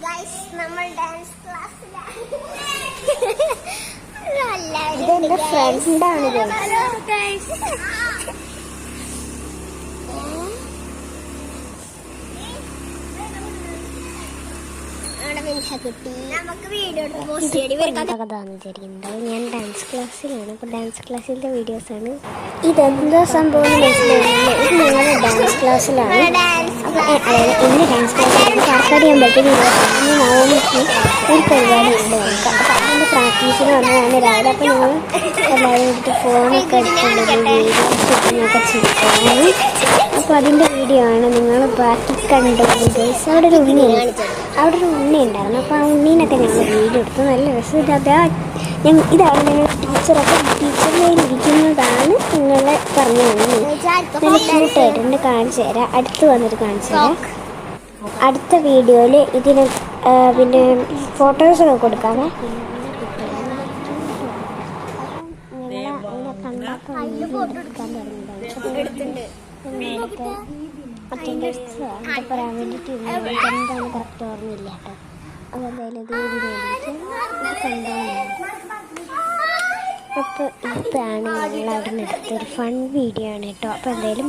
Guys നമ്മൾ dance ക്ലാസ്സിലാണ്. ഇതെന്റെ ഫ്രണ്ടാണ് നമുക്ക് വീഡിയോ വിചാരിക്കുന്നുണ്ടാവും. ഞാൻ ഡാൻസ് ക്ലാസ്സിലാണ്. അപ്പോൾ ഡാൻസ് ക്ലാസ്സിൻ്റെ വീഡിയോസാണ്. ഇതെന്താ സംഭവം മനസ്സിലായില്ല. ഇത് ഞങ്ങളുടെ ഡാൻസ് ക്ലാസ്സിലാണ്. അതായത് ഇന്ന് ഡാൻസ് ക്ലാസ്സിലാണ്. പാർക്കാടി അമ്പലത്തിൽ നവമിക്ക് ഒരു പരിപാടി ഉണ്ട് നമുക്ക്. അപ്പോൾ അതിൻ്റെ പ്രാക്ടീസിന് വന്നതാണ് രാവിലെ. അപ്പോൾ ഞങ്ങൾ എല്ലാവരും എടുത്ത് ഫോണൊക്കെ എടുത്തിട്ടുണ്ടെങ്കിൽ വീഡിയോസ് ഷൂട്ടിങ്ങൊക്കെ ചെയ്തിട്ടാണ്. അപ്പോൾ അതിൻ്റെ വീഡിയോ ആണ് നിങ്ങൾ ബാക്കി കണ്ടത്. അവിടെ ഒരു ഉണ്ണി ഉണ്ടായിരുന്നു. അപ്പോൾ ആ ഉണ്ണീനൊക്കെ ഞങ്ങൾ വീഡിയോ എടുത്തു. നല്ല രസം. ഇതാണ് ഞങ്ങൾ ടീച്ചറൊക്കെ ടീച്ചറിൽ ഇരിക്കുന്നതാണ് നിങ്ങളെ പറഞ്ഞു തന്നത്. നല്ല ക്യൂട്ടായിട്ടുണ്ട്. കാണിച്ചു തരാം. അടുത്ത് വന്നിട്ട് കാണിച്ചു തരാം. അടുത്ത വീഡിയോയിൽ ഇതിന് പിന്നെ ഫോട്ടോസൊക്കെ കൊടുക്കാമേ. പറയാൻ വേണ്ടിയിട്ട് എന്താണ് കറക്റ്റ് ഓർമ്മയില്ല കേട്ടോ. അപ്പോൾ എന്തായാലും ഇത് കണ്ടാണ്. അപ്പോൾ ഇതാണ് ഞങ്ങൾ അവിടെ നിന്ന് എടുത്തൊരു ഫൺ വീഡിയോ ആണ് കേട്ടോ. അപ്പോൾ എന്തായാലും